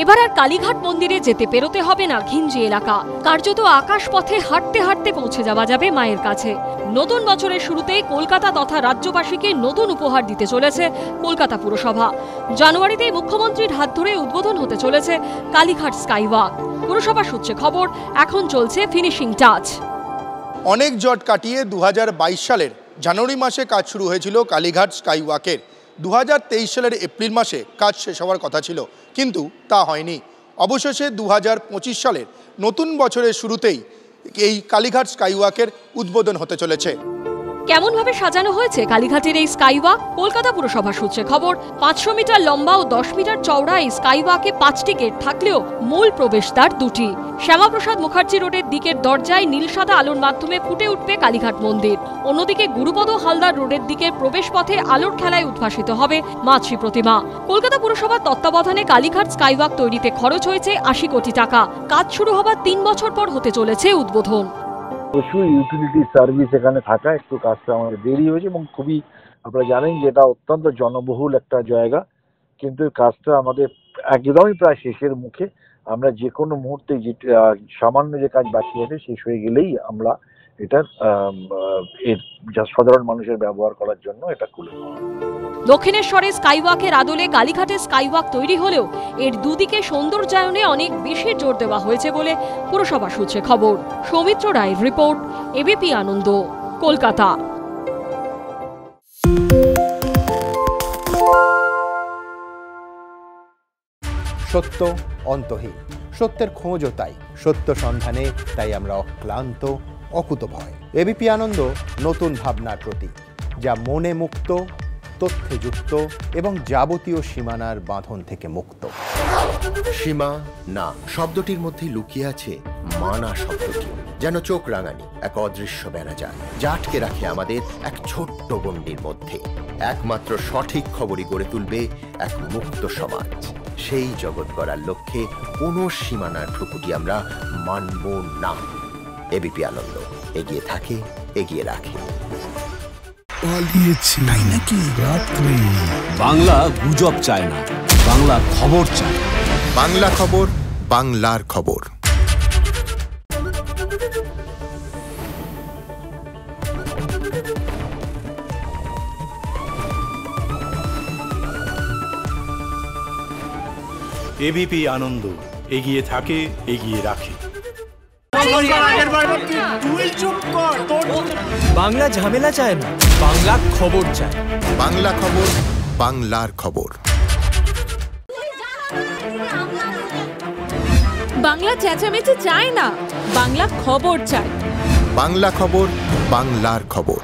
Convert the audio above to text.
এবার আর কালীঘাট মন্দিরে যেতে পেরোতে হবে না ঘিঞ্জি এলাকা। কার্যত আকাশ পথে হাঁটতে হাঁটতে পৌঁছে যাওয়া যাবে মায়ের কাছে। নতুন বছরের শুরুতেই কলকাতা তথা রাজ্যবাসীকে নতুন উপহার দিতে চলেছে কলকাতা পুরসভা। জানুয়ারিতেই মুখ্যমন্ত্রীর হাত ধরে উদ্বোধন হতে চলেছে কালীঘাট স্কাইওয়াক। পুরসভা সূত্রে খবর, এখন চলছে ফিনিশিং টাচ। অনেক জট কাটিয়ে 2022 সালের জানুয়ারি মাসে কাজ শুরু হয়েছিল কালীঘাট স্কাইওয়াকের। 2023 সালের এপ্রিল মাসে কাজ শেষ হওয়ার কথা ছিল, কিন্তু তা হয়নি। অবশেষে 2025 সালের নতুন বছরের শুরুতেই এই কালীঘাট স্কাইওয়াকের উদ্বোধন হতে চলেছে। কেমন ভাবে সাজানো হয়েছে কালীঘাটের এই স্কাইওয়াক? কলকাতা পুরসভা সূত্রে খবর, 500 মিটার লম্বা ও 10 মিটার চওড়া এই স্কাইওয়াকে 5টি গেট থাকলেও মূল প্রবেশদ্বার 2টি। শ্যামাপ্রসাদ মুখার্জি রোডের দিকের দরজায় নীল সাদা আলোর মাধ্যমে ফুটে উঠবে কালীঘাট মন্দির। অন্যদিকে গুরুপদ হালদার রোডের দিকের প্রবেশ পথে আলোর খেলায় উদ্ভাসিত হবে মাতৃ প্রতিমা। কলকাতা পুরসভার তত্ত্বাবধানে কালীঘাট স্কাইওয়াক তৈরিতে খরচ হয়েছে 80 কোটি টাকা। কাজ শুরু হবার 3 বছর পর হতে চলেছে উদ্বোধন। প্রচুর ইউটিলিটি সার্ভিস এখানে থাকা একটু কাজটা আমাদের দেরি হয়েছে এবং খুবই, আপনারা জানেন যে এটা অত্যন্ত জনবহুল একটা জায়গা, কিন্তু কাজটা আমাদের একদমই প্রায় শেষের মুখে। আমরা যে কোনো মুহূর্তে যে সামান্য যে কাজ বাকি আছে শেষ হয়ে গেলেই আমরা এটা এর সাধারণ মানুষের ব্যবহার করার জন্য এটা খুলে দেব। দক্ষিণেশ্বরের স্কাইওয়াকের আদলে কালীঘাটের স্কাইওয়াক তৈরি হলেও এর দুদিকে সৌন্দর্যায়নে অনেক বেশি জোর দেওয়া হয়েছে বলে পুরসভা সূত্রে খবর। সৌমিত্র রায়ের রিপোর্ট, এবিপি আনন্দ, কলকাতা। সত্য অন্তহীন, সত্যের খোঁজও তাই, সত্য সন্ধানে তাই আমরা অক্লান্ত, অকুতভয়। এবিপি আনন্দ নতুন ভাবনার প্রতীক, যা মনে মুক্ত, তথ্যে যুক্ত এবং যাবতীয় সীমানার বাঁধন থেকে মুক্ত। সীমা না শব্দটির মধ্যে লুকিয়ে আছে মানা শব্দটি, যেন চোখ রাঙানি এক অদৃশ্য বেড়াজাল, যা আটকে রাখে আমাদের এক ছোট্ট গণ্ডির মধ্যে। একমাত্র সঠিক খবরই গড়ে তুলবে এক মুক্ত সমাজ। সেই জগৎ গড়ার লক্ষ্যে কোনো সীমানার ঠুকুটি আমরা মানব না। এবিপি আনন্দ এগিয়ে থাকে, এগিয়ে রাখে। তাই নাকি? বাংলা গুজব চায় না, বাংলা খবর চায়। বাংলা খবর, বাংলার খবর। এবিপি আনন্দ এগিয়ে থাকে, এগিয়ে রাখে। বাংলা ঝামেলা চায় না, বাংলা খবর চায়। বাংলা খবর, বাংলার খবর। বাংলা চেঁচামেচি চায় না, বাংলা খবর চায়। বাংলা খবর, বাংলার খবর।